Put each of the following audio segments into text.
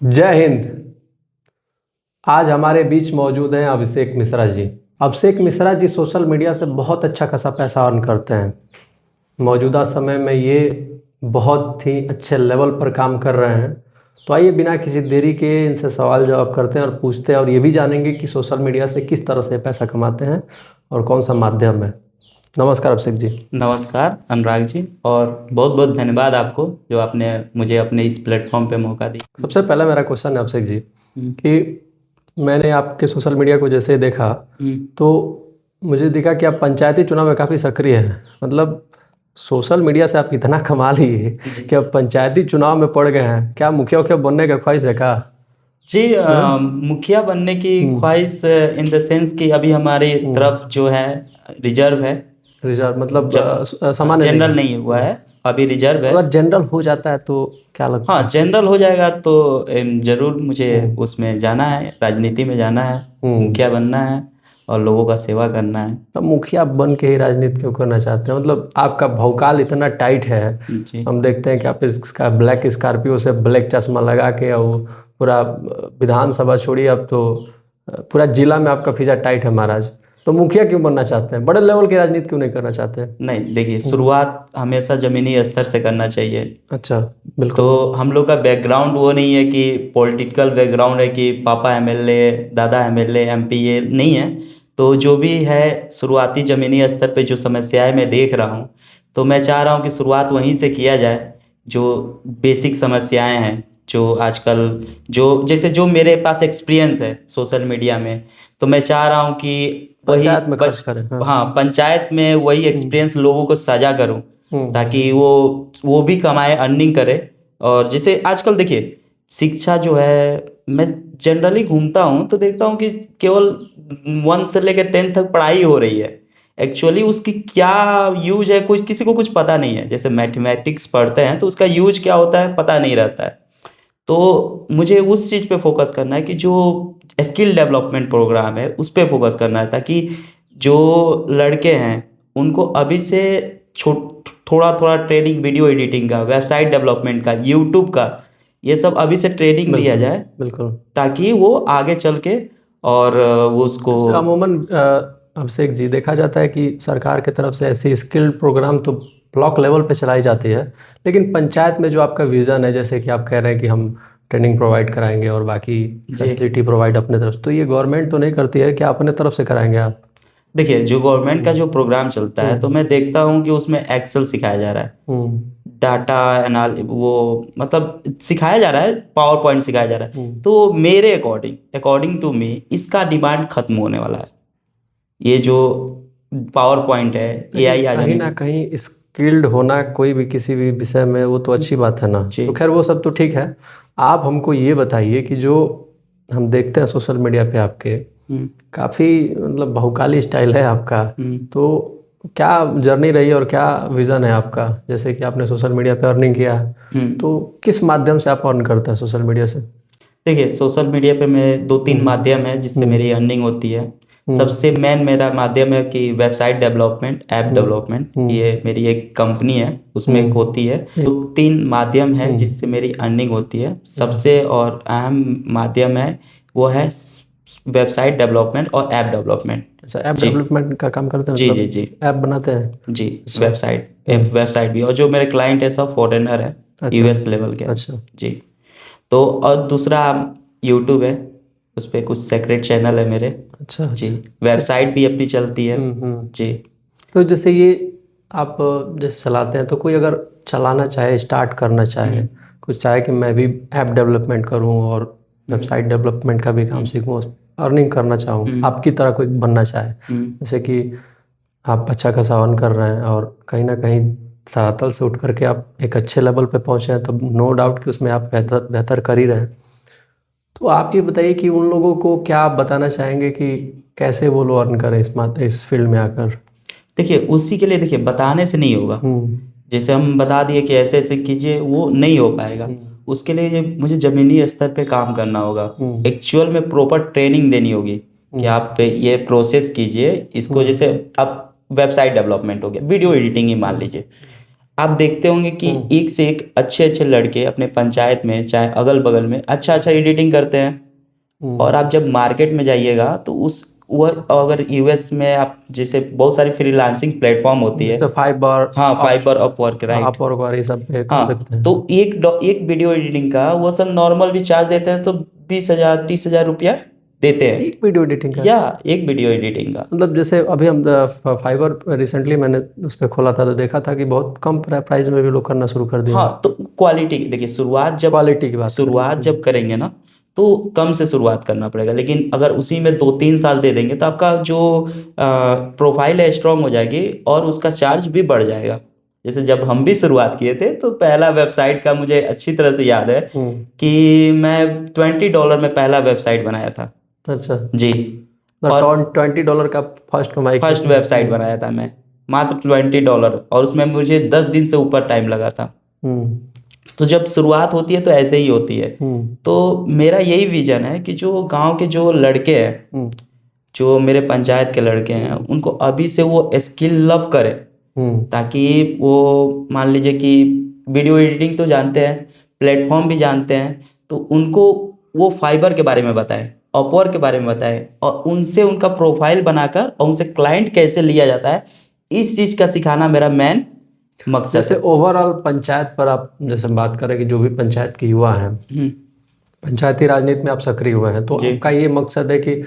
जय हिंद। आज हमारे बीच मौजूद हैं अभिषेक मिश्रा जी। अभिषेक मिश्रा जी सोशल मीडिया से बहुत अच्छा खासा पैसा अर्न करते हैं। मौजूदा समय में ये बहुत ही अच्छे लेवल पर काम कर रहे हैं। तो आइए बिना किसी देरी के इनसे सवाल जवाब करते हैं और पूछते हैं और ये भी जानेंगे कि सोशल मीडिया से किस तरह से पैसा कमाते हैं और कौन सा माध्यम है। नमस्कार अभिषेक जी। नमस्कार अनुराग जी, और बहुत बहुत धन्यवाद आपको जो आपने मुझे अपने इस प्लेटफॉर्म पे मौका दिया। सबसे पहला मेरा क्वेश्चन है अभिषेक जी कि मैंने आपके सोशल मीडिया को जैसे देखा तो मुझे दिखा कि आप पंचायती चुनाव में काफ़ी सक्रिय हैं। मतलब सोशल मीडिया से आप इतना कमा लिए कि अब पंचायती चुनाव में पड़ गए हैं। क्या मुखिया उखिया बनने का ख्वाहिश है क्या? जी, मुखिया बनने की ख्वाहिश इन द सेंस कि अभी हमारी तरफ जो है रिजर्व है। रिजर्व मतलब सामान्य जनरल नहीं हुआ है, अभी रिजर्व है। अगर जनरल हो जाता है तो क्या लगता हाँ, है? जनरल हो जाएगा तो जरूर मुझे उसमें जाना है, राजनीति में जाना है, मुखिया बनना है और लोगों का सेवा करना है। अब मुखिया बन के ही राजनीति क्यों करना चाहते हैं? मतलब आपका भौकाल इतना टाइट है। जी हम देखते हैं कि आप इसका ब्लैक स्कॉर्पियो से ब्लैक चश्मा लगा के और पूरा विधानसभा छोड़िए, अब तो पूरा जिला में आपका फीजा टाइट है महाराज। तो मुखिया क्यों बनना चाहते हैं? बड़े लेवल की राजनीति क्यों नहीं करना चाहते हैं? नहीं, देखिए, शुरुआत हमेशा जमीनी स्तर से करना चाहिए। अच्छा, बिल्कुल। तो हम लोग का बैकग्राउंड वो नहीं है कि पॉलिटिकल बैकग्राउंड है कि पापा एमएलए, दादा एमएलए, एमपी, ये नहीं है। तो जो भी है शुरुआती ज़मीनी स्तर पे जो समस्याएं मैं देख रहा हूँ, तो मैं चाह रहा हूँ कि शुरुआत वहीं से किया जाए। जो बेसिक समस्याएं हैं, जो आजकल जो मेरे पास एक्सपीरियंस है सोशल मीडिया में, तो मैं चाह रहा हूँ कि वही पंचायत में खर्च करें। हाँ। हाँ, पंचायत में वही एक्सपीरियंस लोगों को साझा करूँ ताकि वो भी कमाए, अर्निंग करे। और जैसे आजकल देखिए, शिक्षा जो है, मैं जनरली घूमता हूँ तो देखता हूँ कि केवल 1 से लेकर 10 तक पढ़ाई हो रही है। एक्चुअली उसकी क्या यूज है, कुछ किसी को कुछ पता नहीं है। जैसे मैथमेटिक्स पढ़ते हैं तो उसका यूज क्या होता है पता नहीं रहता है। तो मुझे उस चीज़ पे फोकस करना है कि जो स्किल डेवलपमेंट प्रोग्राम है उस पे फोकस करना है, ताकि जो लड़के हैं उनको अभी से थोड़ा थोड़ा ट्रेनिंग, वीडियो एडिटिंग का, वेबसाइट डेवलपमेंट का, यूट्यूब का, ये सब अभी से ट्रेनिंग दिया जाए, बिल्कुल। ताकि वो आगे चल के और वो उसको अमूमन अभिषेक जी देखा जाता है कि सरकार की तरफ से ऐसी स्किल्ड प्रोग्राम तो ब्लॉक लेवल पे चलाई जाती है, लेकिन पंचायत में जो आपका विज़न है, जैसे कि आप कह रहे हैं कि हम ट्रेनिंग प्रोवाइड कराएंगे और बाकी फैसिलिटी प्रोवाइड अपने तरफ से, तो ये गवर्नमेंट तो नहीं करती है, क्या अपने तरफ से कराएंगे आप? देखिए, जो गवर्नमेंट का जो प्रोग्राम चलता है तो मैं देखता हूँ कि उसमें एक्सेल सिखाया जा रहा है, डाटा एनाल वो मतलब सिखाया जा रहा है, पावर पॉइंट सिखाया जा रहा है। तो मेरे अकॉर्डिंग टू मी इसका डिमांड खत्म होने वाला है। ये जो पावर पॉइंट है, एआई आ कहीं जाने ना के कहीं स्किल्ड होना कोई भी किसी भी विषय में वो तो अच्छी बात है ना। तो खैर वो सब तो ठीक है। आप हमको ये बताइए कि जो हम देखते हैं सोशल मीडिया पे आपके काफ़ी मतलब बहुकाली स्टाइल है आपका, तो क्या जर्नी रही और क्या विज़न है आपका? जैसे कि आपने सोशल मीडिया पे अर्निंग किया, तो किस माध्यम से आप अर्न करते हैं सोशल मीडिया से? देखिए, सोशल मीडिया पे मैं 2-3 माध्यम है जिससे मेरी अर्निंग होती है। सबसे मेन मेरा माध्यम है कि वेबसाइट डेवलपमेंट, ऐप डेवलपमेंट, ये मेरी एक कंपनी है, उसमें एक होती है। तो 3 माध्यम है जिससे मेरी अर्निंग होती है। सबसे और अहम माध्यम है वो है वेबसाइट डेवलपमेंट और ऐप डेवलपमेंट। अच्छा, ऐप डेवलपमेंट का काम करते हैं? जी मतलब जी जी ऐप बनाते हैं? जी, वेबसाइट भी। और जो मेरे क्लाइंट है सब फॉरेनर है, यूएस लेवल के। अच्छा जी। तो और दूसरा यूट्यूब है, उस पर कुछ सेक्रेट चैनल है मेरे। अच्छा जी, वेबसाइट भी अपनी चलती है। जी। तो जैसे ये आप जैसे चलाते हैं, तो कोई अगर चलाना चाहे, स्टार्ट करना चाहे, कुछ चाहे कि मैं भी ऐप डेवलपमेंट करूं और वेबसाइट डेवलपमेंट का भी काम सीखूं, अर्निंग करना चाहूं, आपकी तरह कोई बनना चाहे, जैसे कि आप अच्छा खासा अर्न कर रहे हैं और कहीं ना कहीं धरातल से उठ करके आप एक अच्छे लेवल पे पहुंचे हैं, तो नो डाउट कि उसमें आप बेहतर कर ही रहे हैं। तो आप ये बताइए कि उन लोगों को क्या आप बताना चाहेंगे कि कैसे वो लोग अर्न करें इस फील्ड में आकर? देखिए, उसी के लिए देखिए बताने से नहीं होगा। जैसे हम बता दिए कि ऐसे ऐसे कीजिए, वो नहीं हो पाएगा। उसके लिए मुझे ज़मीनी स्तर पे काम करना होगा, एक्चुअल में प्रॉपर ट्रेनिंग देनी होगी कि आप ये प्रोसेस कीजिए इसको। जैसे अब वेबसाइट डेवलपमेंट हो गया, वीडियो एडिटिंग ही मान लीजिए। आप देखते होंगे कि एक से एक अच्छे अच्छे लड़के अपने पंचायत में चाहे अगल बगल में अच्छा अच्छा एडिटिंग करते हैं। और आप जब मार्केट में जाइएगा तो उस वह अगर यूएस में आप जैसे बहुत सारी फ्रीलांसिंग प्लेटफॉर्म होती है। जैसे फाइबर, हाँ, फाइबर, अपवर्क, राइट। अपवर्क और ये सब पे कर हाँ, सकते हैं। तो एक वीडियो एडिटिंग का वो सब नॉर्मल भी चार्ज देते हैं तो 20,000 30,000 रुपया देते हैं एक वीडियो एडिटिंग का? या एक वीडियो एडिटिंग का। मतलब जैसे अभी हम फाइबर रिसेंटली मैंने उस पर खोला था तो देखा था कि बहुत कम प्राइस में भी लोग करना शुरू कर दिए। हाँ, तो क्वालिटी देखिए, क्वालिटी की बात शुरुआत जब करेंगे ना तो कम से शुरुआत करना पड़ेगा, लेकिन अगर उसी में 2-3 साल दे देंगे तो आपका जो प्रोफाइल है स्ट्रांग हो जाएगी और उसका चार्ज भी बढ़ जाएगा। जैसे जब हम भी शुरुआत किए थे तो पहला वेबसाइट का मुझे अच्छी तरह से याद है कि मैं $20 में पहला वेबसाइट बनाया था। अच्छा जी, और $20 का फर्स्ट वेबसाइट बनाया था मैं, मात्र $20, और उसमें मुझे 10 दिन से ऊपर टाइम लगा था। तो जब शुरुआत होती है तो ऐसे ही होती है। तो मेरा यही विजन है कि जो गांव के जो लड़के हैं, जो मेरे पंचायत के लड़के हैं, उनको अभी से वो स्किल लव करें, ताकि वो मान लीजिए कि वीडियो एडिटिंग तो जानते हैं, प्लेटफॉर्म भी जानते हैं, तो उनको वो फाइबर के बारे में बताएं, अपवर्क के बारे में बताएं, और उनसे उनका प्रोफाइल बनाकर और उनसे क्लाइंट कैसे लिया जाता है, इस चीज़ का सिखाना मेरा मेन मकसद जैसे है। ओवरऑल पंचायत पर आप जैसे बात करें कि जो भी पंचायत के युवा हैं, पंचायती राजनीति में आप सक्रिय हुए हैं, तो आपका ये मकसद है कि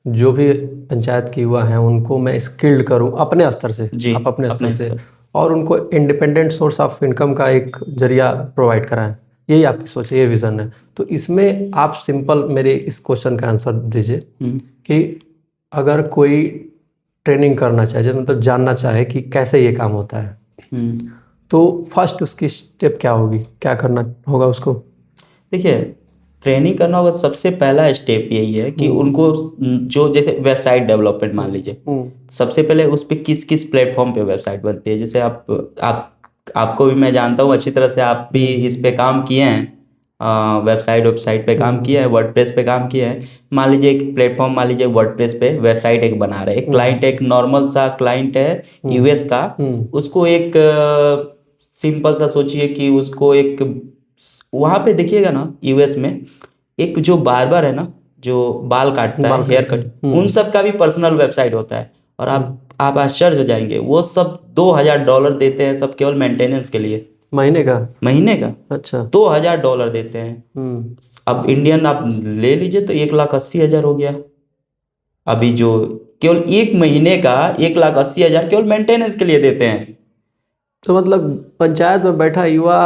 जो भी पंचायत के युवा हैं उनको मैं स्किल्ड करूं अपने स्तर से, जी, आप अपने स्तर से, स्तर। और उनको इंडिपेंडेंट सोर्स ऑफ इनकम का एक जरिया प्रोवाइड कराएं। यही आपकी सोच है, ये विज़न है। तो इसमें आप सिंपल मेरे इस क्वेश्चन का आंसर दीजिए कि अगर कोई ट्रेनिंग करना चाहे, मतलब जानना चाहे कि कैसे ये काम होता है, तो फर्स्ट उसकी स्टेप क्या होगी, क्या करना होगा उसको? देखिए, ट्रेनिंग करना होगा, सबसे पहला स्टेप यही है कि उनको जो जैसे वेबसाइट डेवलपमेंट मान लीजिए, सबसे पहले उस पर किस किस प्लेटफॉर्म पे वेबसाइट बनती है। जैसे आपको भी मैं जानता हूँ अच्छी तरह से, आप भी इस पे काम किए हैं, वेबसाइट पे काम किए हैं, वर्डप्रेस पे काम किए हैं। मान लीजिए एक प्लेटफॉर्म, मान लीजिए वर्डप्रेस पे वेबसाइट एक बना रहे, एक क्लाइंट, एक नॉर्मल सा क्लाइंट है यूएस का, उसको एक सिंपल सा सोचिए कि उसको एक, वहाँ पे देखिएगा ना यूएस में एक जो बार्बर है ना, जो बाल काटता है, हेयर कट, उन सब का भी पर्सनल वेबसाइट होता है। और आप आश्चर्य हो जाएंगे, वो सब $2,000 देते हैं सब केवल मेंटेनेंस के लिए। महीने का? अच्छा, $2,000 देते हैं। अब इंडियन आप ले लीजिए तो 1,80,000 हो गया। अभी जो केवल एक महीने का 1,80,000 केवल मेंटेनेंस के लिए देते हैं। तो मतलब पंचायत में बैठा युवा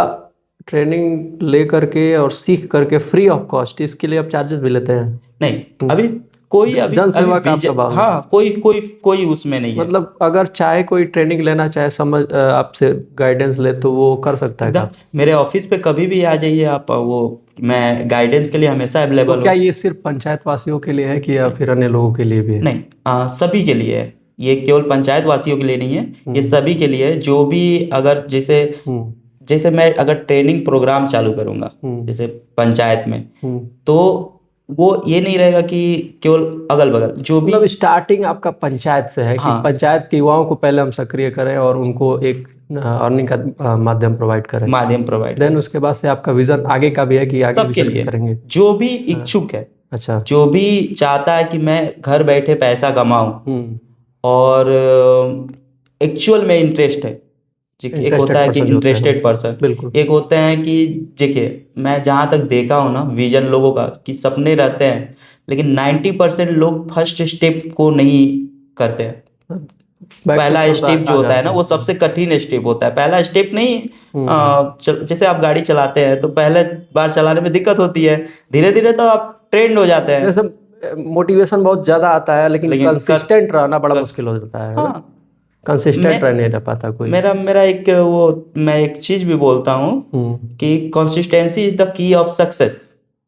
ट्रेनिंग ले करके और सीख करके फ्री ऑफ कॉस्ट, इसके लिए आप चार्जेस भी लेते हैं? नहीं, अभी कोई जन सेवा का आपका भाव? हाँ, कोई उसमें नहीं है। मतलब अगर चाहे कोई ट्रेनिंग लेना चाहे, समझ आपसे गाइडेंस ले, तो वो कर सकता है एकदम, मेरे ऑफिस पे कभी भी आ जाइए आप, वो मैं गाइडेंस के लिए हमेशा अवेलेबल हूँ। तो क्या ये सिर्फ पंचायत वासियों के लिए है कि या फिर अन्य लोगों के लिए भी है? नहीं, सभी के लिए है। ये केवल पंचायत वासियों के लिए नहीं है, ये सभी के लिए है। जो भी अगर जैसे मैं अगर ट्रेनिंग प्रोग्राम चालू करूंगा जैसे पंचायत में, तो वो ये नहीं रहेगा कि केवल अगल बगल जो भी, मतलब स्टार्टिंग आपका पंचायत से है कि पंचायत के युवाओं को पहले हम सक्रिय करें और उनको एक अर्निंग का माध्यम प्रोवाइड करें, देन उसके बाद से आपका विजन आगे का भी है कि आगे सबके लिए करेंगे। जो भी इच्छुक है, अच्छा, जो भी चाहता है कि मैं घर बैठे पैसा कमाऊं और एक्चुअल में इंटरेस्ट है। एक होता है कि इंटरेस्टेड पर्सन, एक होते हैं कि देखिए, मैं जहाँ तक देखा हूँ ना विजन लोगों का, कि सपने रहते हैं, लेकिन 90% लोग फर्स्ट स्टेप को नहीं करते हैं। पहला स्टेप जो होता है ना, वो सबसे कठिन स्टेप होता है। पहला स्टेप नहीं, जैसे आप गाड़ी चलाते हैं तो पहले बार चलाने में दिक्कत होती है, धीरे धीरे तो आप ट्रेंड हो जाते हैं। जैसे मोटिवेशन बहुत ज़्यादा आता है, लेकिन कंसिस्टेंट रहना बड़ा मुश्किल हो जाता है। कंसिस्टेंट नहीं रह पाता कोई। मेरा मैं एक चीज भी बोलता हूँ कि consistency is the key of success.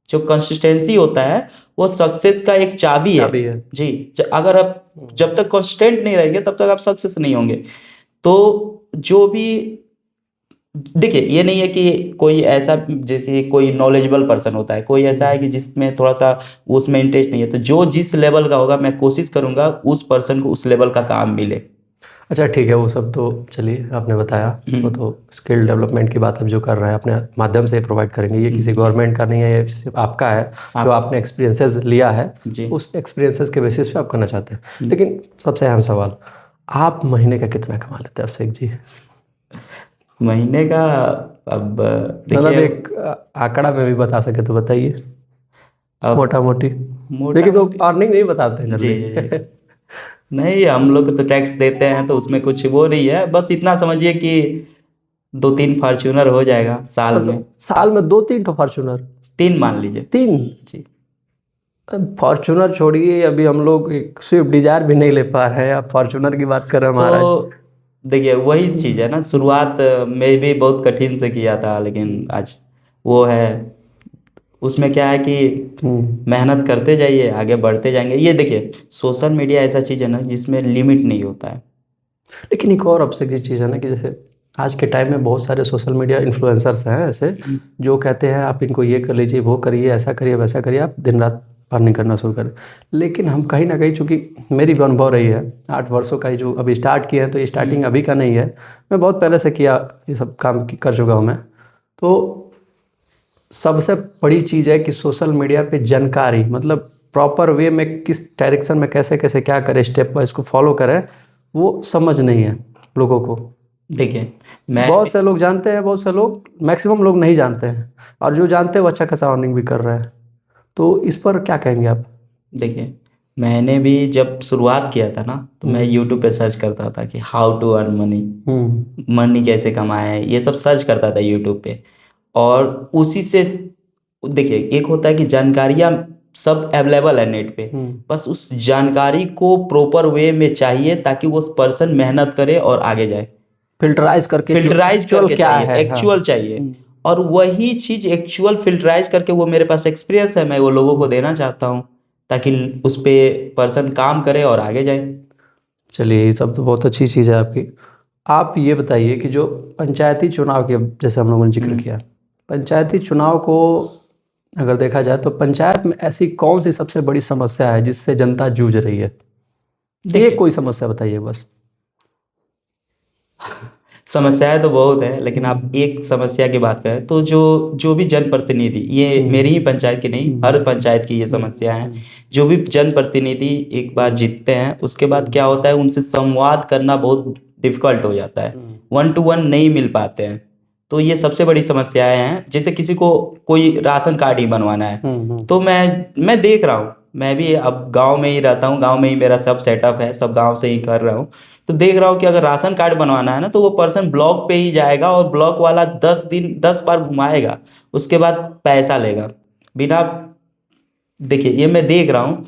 जो कंसिस्टेंसी होता है वो सक्सेस का एक चाबी है जी। अगर आप जब तक कंसिस्टेंट नहीं रहेंगे तब तक आप सक्सेस नहीं होंगे। तो जो भी देखिए, ये नहीं है कि कोई ऐसा, जैसे कोई नॉलेजेबल पर्सन होता है, कोई ऐसा है कि जिसमें थोड़ा सा उसमें इंटरेस्ट नहीं है, तो जो जिस लेवल का होगा मैं कोशिश करूंगा उस पर्सन को उस लेवल का काम मिले। अच्छा ठीक है, वो सब तो चलिए आपने बताया, वो तो स्किल डेवलपमेंट की बात आप जो कर रहे हैं अपने माध्यम से प्रोवाइड करेंगे, ये किसी गवर्नमेंट का नहीं है, ये सिर्फ आपका है जो आपने एक्सपीरियंसेस लिया है, जी उस एक्सपीरियंसेस के बेसिस पे आप करना चाहते हैं। लेकिन सबसे अहम सवाल, आप महीने का कितना कमा लेते हैं अभिषेक जी? महीने का, अब मतलब देखिए, एक आंकड़ा में भी बता सके तो बताइए, अब मोटा मोटी। मोटा लेकिन लोग मोटी, अर्निंग नहीं बताते हैं जी जी जी, जल्दी। नहीं हम लोग तो टैक्स देते हैं तो उसमें कुछ वो नहीं है, बस इतना समझिए कि 2-3 फॉर्च्यूनर हो जाएगा साल में। मतलब साल में 2-3 तो फॉर्चूनर? 3 मान लीजिए। 3? जी। फॉर्चूनर छोड़िए, अभी हम लोग एक स्विफ्ट डिजायर भी नहीं ले पा रहे हैं, आप फॉर्चूनर की बात कर रहे हैं महाराज। तो देखिए वही चीज़ है ना, शुरुआत में भी बहुत कठिन से किया था, लेकिन आज वो है, उसमें क्या है कि हम्म। मेहनत करते जाइए, आगे बढ़ते जाएंगे। ये देखिए सोशल मीडिया ऐसा चीज़ है ना जिसमें लिमिट नहीं होता है। लेकिन एक और अपसेट की चीज़ है ना कि जैसे आज के टाइम में बहुत सारे सोशल मीडिया इन्फ्लुएंसर्स हैं ऐसे जो कहते हैं आप इनको ये कर लीजिए, वो करिए, ऐसा करिए, वैसा करिए, आप दिन रात अर्निंग करना शुरू करें। लेकिन हम कहीं ना कहीं, चूँकि मेरी भी अनुभव रही है 8 वर्षों का, ही जो अभी स्टार्ट किए हैं, तो ये स्टार्टिंग अभी का नहीं है, मैं बहुत पहले से किया, ये सब काम कर चुका हूँ मैं। तो सबसे बड़ी चीज़ है कि सोशल मीडिया पे जानकारी, मतलब प्रॉपर वे में किस डायरेक्शन में कैसे कैसे क्या करें, स्टेप वाइज को फॉलो करें, वो समझ नहीं है लोगों को। देखिए मैं बहुत से लोग जानते हैं, बहुत से लोग, मैक्सिमम लोग नहीं जानते हैं, और जो जानते हैं वो अच्छा खासा अर्निंग भी कर रहे हैं। तो इस पर क्या कहेंगे आप? देखिए मैंने भी जब शुरुआत किया था ना, तो मैं यूट्यूब पे सर्च करता था कि how to earn money, money कैसे कमाएं, ये सब सर्च करता था यूट्यूब पे। और उसी से देखिए, एक होता है कि जानकारियाँ सब अवेलेबल है नेट पे, बस उस जानकारी को प्रॉपर वे में चाहिए ताकि वो पर्सन मेहनत करे और आगे जाए। फिल्टराइज करके जो फिल्टराइज एक्चुअल करके क्या चाहिए, है, हाँ। एक्चुअल चाहिए। और वही चीज एक्चुअल फिल्टराइज करके, वो मेरे पास एक्सपीरियंस है, मैं वो लोगों को देना चाहता हूँ ताकि उस पे पर्सन काम करे और आगे जाए। चलिए, ये सब तो बहुत अच्छी चीज़ है आपकी। आप ये बताइए कि जो पंचायती चुनाव के, जैसे हम लोगों ने जिक्र किया, पंचायती चुनाव को अगर देखा जाए तो पंचायत में ऐसी कौन सी सबसे बड़ी समस्या है जिससे जनता जूझ रही है? ये देखिए कोई समस्या बताइए बस। समस्याएं तो बहुत है, लेकिन आप एक समस्या की बात करें तो जो जो भी जनप्रतिनिधि, ये मेरी ही पंचायत की नहीं, हर पंचायत की ये समस्या है। जो भी जनप्रतिनिधि एक बार जीतते हैं, उसके बाद क्या होता है, उनसे संवाद करना बहुत डिफिकल्ट हो जाता है, 1-to-1 नहीं मिल पाते हैं। तो ये सबसे बड़ी समस्याएं हैं। जैसे किसी को कोई राशन कार्ड ही बनवाना है, तो मैं देख रहा हूँ, मैं भी अब गांव में ही रहता हूँ, गांव में ही मेरा सब सेटअप है, सब गांव से ही कर रहा हूँ। तो देख रहा हूँ कि अगर राशन कार्ड बनवाना है ना, तो वो पर्सन ब्लॉक पे ही जाएगा और ब्लॉक वाला 10 बार घुमाएगा, उसके बाद पैसा लेगा बिना। देखिए ये मैं देख रहा हूँ,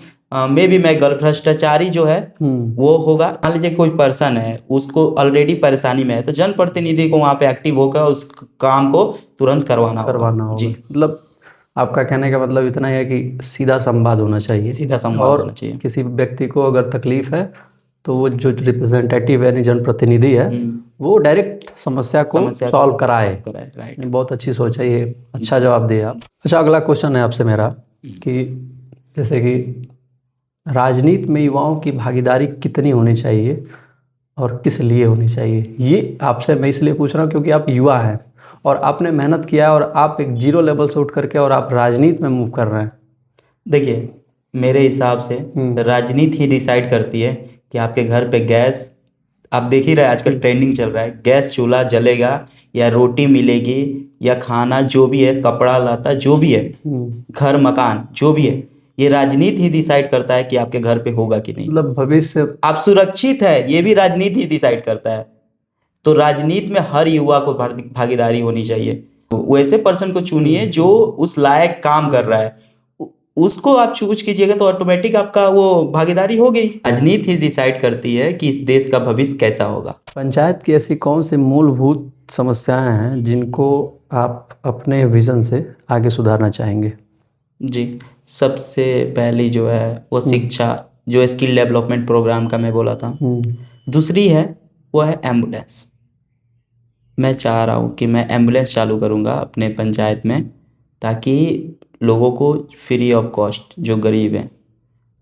मे भी मैं गलत, भ्रष्टाचारी जो है वो होगा। मान लीजिए कोई पर्सन है, उसको ऑलरेडी परेशानी में है, तो जनप्रतिनिधि को वहाँ पे एक्टिव होकर उस काम को तुरंत करवाना होगा। होगा, जी, मतलब आपका कहने का मतलब इतना ही है कि सीधा संवाद होना चाहिए। सीधा संवाद और होना चाहिए। किसी व्यक्ति को अगर तकलीफ है तो वो जो रिप्रेजेंटेटिव यानी जनप्रतिनिधि है, वो डायरेक्ट समस्या को समस्या सॉल्व कराए। कराए, राइट। नहीं, बहुत अच्छी सोच है ये, अच्छा जवाब दिया आप। अच्छा, अगला क्वेश्चन है आपसे मेरा कि जैसे कि राजनीति में युवाओं की भागीदारी कितनी होनी चाहिए और किस लिए होनी चाहिए? ये आपसे मैं इसलिए पूछ रहा हूँ क्योंकि आप युवा हैं और आपने मेहनत किया है, और आप एक जीरो लेवल से उठ करके और आप राजनीति में मूव कर रहे हैं। देखिए मेरे हिसाब से राजनीति ही डिसाइड करती है कि आपके घर पे गैस, आप देख ही रहे हैं आजकल ट्रेंडिंग चल रहा है, गैस चूल्हा जलेगा या रोटी मिलेगी या खाना जो भी है, कपड़ा लता जो भी है, घर मकान जो भी है, ये राजनीति ही डिसाइड करता है कि आपके घर पे होगा कि नहीं। मतलब भविष्य। आप सुरक्षित है, ये भी राजनीति ही डिसाइड करता है। तो राजनीति में हर युवा को भागीदारी होनी चाहिए। वो ऐसे पर्सन को चुनिए जो उस लायक काम कर रहा है, उसको आप चूज कीजिएगा, तो ऑटोमेटिक आपका वो भागीदारी हो गई। राजनीति ही डिसाइड करती है कि इस देश का भविष्य कैसा होगा। पंचायत की ऐसी कौन सी मूलभूत समस्याएं हैं जिनको आप अपने विजन से आगे सुधारना चाहेंगे? जी, सबसे पहली जो है वो शिक्षा, जो स्किल डेवलपमेंट प्रोग्राम का मैं बोला था। दूसरी है वो है एम्बुलेंस। मैं चाह रहा हूँ कि मैं एम्बुलेंस चालू करूँगा अपने पंचायत में, ताकि लोगों को फ्री ऑफ कॉस्ट, जो गरीब हैं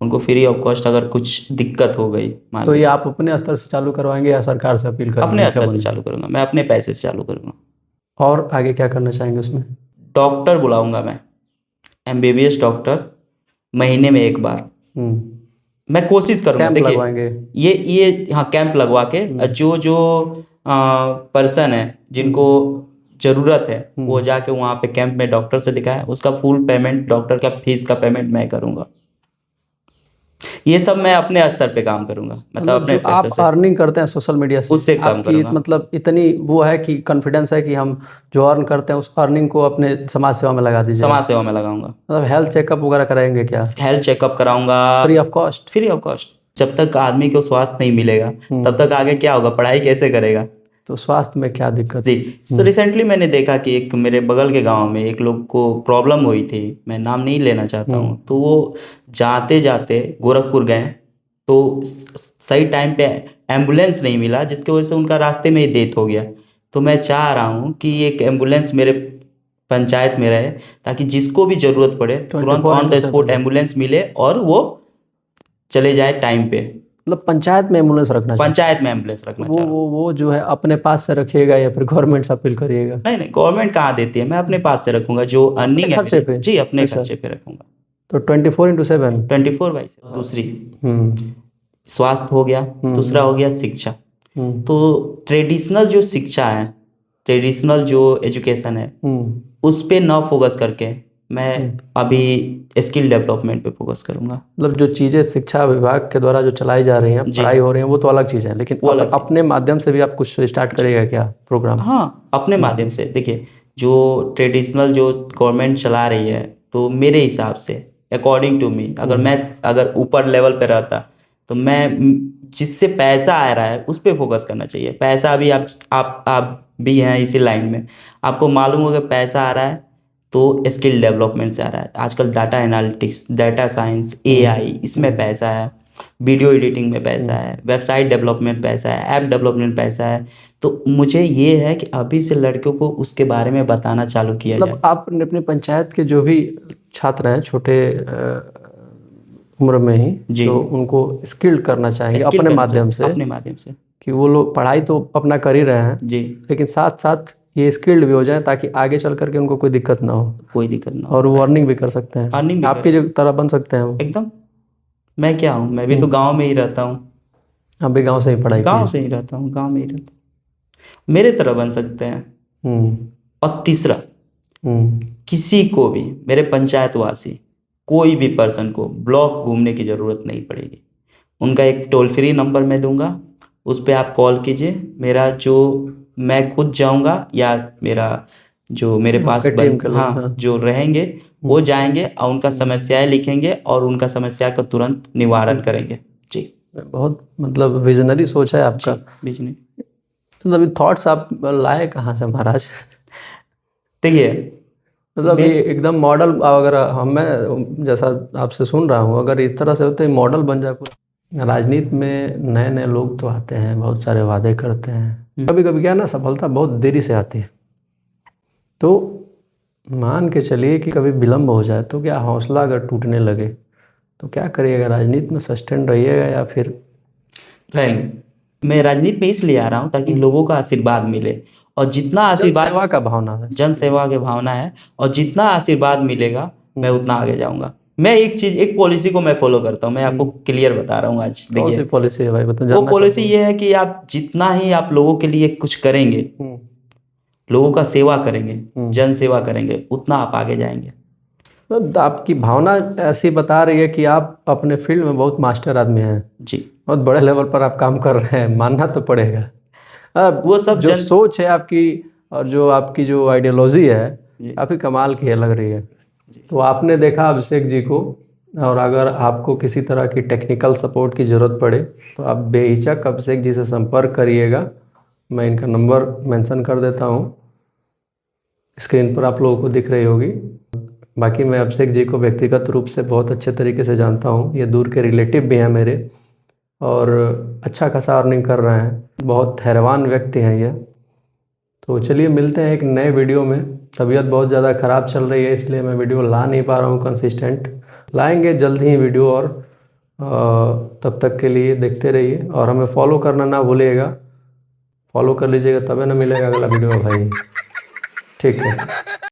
उनको फ्री ऑफ कॉस्ट अगर कुछ दिक्कत हो गई मान तो लो, ये आप अपने स्तर से चालू करवाएंगे या सरकार से अपील करेंगे, अपने क्या स्तर से बोलेंगे? चालू करूँगा, मैं अपने पैसे से चालू करूँगा। और आगे क्या करना चाहेंगे उसमें? डॉक्टर बुलाऊंगा मैं, MBBS डॉक्टर, महीने में एक बार। मैं कोशिश करूंगा, कैंप देखिए लगवाएंगे? ये हाँ कैंप लगवा के जो जो पर्सन है जिनको ज़रूरत है वो जाके वहाँ पे कैंप में डॉक्टर से दिखाए, उसका फुल पेमेंट, डॉक्टर का फीस का पेमेंट मैं करूँगा। ये सब मैं अपने स्तर पे काम करूँगा, मतलब मतलब अपने जो पैसे आप से, अर्निंग करते हैं सोशल मीडिया से, उससे काम आपकी करूँगा। मतलब इतनी वो है कि कॉन्फिडेंस है कि हम जो अर्न करते हैं उस अर्निंग को अपने समाज सेवा में लगा दीजिएगा? समाज सेवा में लगाऊंगा। मतलब हेल्थ चेकअप वगैरह कराएंगे क्या, हेल्थ चेकअप कराऊंगा free of cost? Free of cost. जब तक आदमी को स्वास्थ्य नहीं मिलेगा तब तक आगे क्या होगा, पढ़ाई कैसे करेगा? तो स्वास्थ्य में क्या दिक्कत? जी। सो रिसेंटली मैंने देखा कि एक मेरे बगल के गांव में एक लोग को प्रॉब्लम हुई थी, मैं नाम नहीं लेना चाहता हूँ, तो वो जाते जाते गोरखपुर गए, तो सही टाइम पे एम्बुलेंस नहीं मिला, जिसकी वजह से उनका रास्ते में ही डेथ हो गया। तो मैं चाह रहा हूँ कि एक एम्बुलेंस मेरे पंचायत में रहे, ताकि जिसको भी ज़रूरत पड़े तुरंत 24 ऑन द स्पॉट एम्बुलेंस मिले और वो चले जाए टाइम पे। मतलब पंचायत में एम्बुलेंस रखना चाहिए? पंचायत में एम्बुलेंस रखना चाह रहा हूँ। वो जो है अपने पास से रखिएगा या फिर गवर्नमेंट से अपील करिएगा? नहीं नहीं, गवर्नमेंट कहाँ देती है, मैं अपने पास से रखूंगा, जो अर्निंग है खर्चे मेरी, पे? जी अपने अच्छा, खर्चे पे रखूंगा। तो 24/7? 24/7। दूसरी हम्म स्वास्थ्य हो गया, दूसरा हो गया शिक्षा। हम्म तो ट्रेडिशनल जो शिक्षा है, ट्रेडिशनल जो एजुकेशन है, उस पे ना फोकस करके मैं अभी स्किल डेवलपमेंट पे फोकस करूंगा। मतलब जो चीज़ें शिक्षा विभाग के द्वारा जो चलाई जा रही हैं, जी। पढ़ाई हो रही हैं, वो तो अलग चीज़ है, लेकिन वो अलग चीज़। अपने माध्यम से भी आप कुछ स्टार्ट करिएगा क्या प्रोग्राम? हाँ, अपने माध्यम से देखिए, जो ट्रेडिशनल जो गवर्नमेंट चला रही है, तो मेरे हिसाब से अकॉर्डिंग टू मी, अगर ऊपर लेवल पे रहता तो मैं जिससे पैसा आ रहा है उस पे फोकस करना चाहिए। पैसा अभी आप भी हैं इसी लाइन में, आपको मालूम होगा पैसा आ रहा है तो स्किल डेवलपमेंट से आ रहा है। आजकल data analytics, data science, AI, इसमें पैसा है, वीडियो एडिटिंग में पैसा है, वेबसाइट डेवलपमेंट पैसा है, ऐप डेवलपमेंट पैसा है। तो मुझे ये है कि अभी से लड़कियों को उसके बारे में बताना चालू किया जाए। मतलब आप अपनी पंचायत के जो भी छात्र हैं छोटे उम्र में ही, जी। जो उनको स्किल्ड करना चाहेंगे स्किल अपने करना माध्यम से, अपने माध्यम से, कि वो लोग पढ़ाई तो अपना कर ही रहे हैं, जी, लेकिन साथ साथ ये स्किल्ड भी हो जाए, ताकि आगे चल करके उनको कोई दिक्कत ना हो कोई दिक्कत ना हो, और वो अर्निंग भी कर सकते हैं, अर्निंग भी आपकी करें। जो तरह बन सकते हैं वो। एकदम। मैं क्या हूँ, मैं भी तो गांव में ही रहता हूँ, आप भी गांव से ही पढ़ाई गांव किए? से ही रहता हूँ, गांव में ही रहता हूँ, मेरे तरह बन सकते हैं। हम्म और तीसरा, हम्म किसी को भी, मेरे पंचायतवासी कोई भी पर्सन को ब्लॉक घूमने की ज़रूरत नहीं पड़ेगी। उनका एक टोल फ्री नंबर मैं दूंगा, उस पर आप कॉल कीजिए। मेरा जो, मैं खुद जाऊंगा या मेरा जो मेरे पास आपके टीम के लोग, हाँ। जो रहेंगे वो जाएंगे और उनका समस्याएं लिखेंगे और उनका समस्या का तुरंत निवारण करेंगे। जी। बहुत मतलब विजनरी सोच है आपका। बिजनेस, मतलब थॉट्स आप लाए कहाँ से महाराज? देखिए मतलब ये एकदम मॉडल, अगर हम, मैं जैसा आपसे सुन रहा हूँ, अगर इस तरह से होते मॉडल बन जाए पूरा। राजनीति में नए नए लोग तो आते हैं, बहुत सारे वादे करते हैं, कभी कभी क्या ना सफलता बहुत देरी से आती है। तो मान के चलिए कि कभी विलम्ब हो जाए तो क्या हौसला अगर टूटने लगे तो क्या करिएगा? राजनीति में सस्टेन रहिएगा या फिर? रहेंगे। मैं राजनीति में इसलिए आ रहा हूँ ताकि लोगों का आशीर्वाद मिले, और जितना आशीर्वाद, सेवा का भावना है, जन सेवा की भावना है, और जितना आशीर्वाद मिलेगा मैं उतना आगे जाऊंगा। मैं एक पॉलिसी को मैं फॉलो करता हूँ, मैं आपको क्लियर बता रहा हूँ आज। कौन सी देखिए पॉलिसी है भाई, वो जानना पॉलिसी ये है कि आप जितना ही आप लोगों के लिए कुछ करेंगे, हूँ। लोगों का सेवा करेंगे, जन सेवा करेंगे, उतना आप आगे जाएंगे। मतलब आपकी भावना ऐसी बता रही है कि आप अपने फील्ड में बहुत मास्टर आदमी हैं, जी। बहुत बड़े लेवल पर आप काम कर रहे हैं, मानना तो पड़ेगा। अब वो सब जो सोच है आपकी और जो आपकी जो आइडियोलॉजी है, काफ़ी कमाल की है, लग रही है। तो आपने देखा अभिषेक जी को, और अगर आपको किसी तरह की टेक्निकल सपोर्ट की ज़रूरत पड़े तो आप बेहिचक अभिषेक जी से संपर्क करिएगा। मैं इनका नंबर मेंशन कर देता हूँ, स्क्रीन पर आप लोगों को दिख रही होगी। बाकी मैं अभिषेक जी को व्यक्तिगत रूप से बहुत अच्छे तरीके से जानता हूँ, ये दूर के रिलेटिव भी हैं मेरे, और अच्छा खासा अर्निंग कर रहे हैं, बहुत धैर्यवान व्यक्ति हैं ये। तो चलिए मिलते हैं एक नए वीडियो में। तबीयत बहुत ज़्यादा ख़राब चल रही है, इसलिए मैं वीडियो ला नहीं पा रहा हूँ कंसिस्टेंट। लाएंगे जल्द ही वीडियो, और तब तक के लिए देखते रहिए और हमें फॉलो करना ना भूलिएगा। फॉलो कर लीजिएगा तभी ना मिलेगा अगला वीडियो भाई। ठीक है।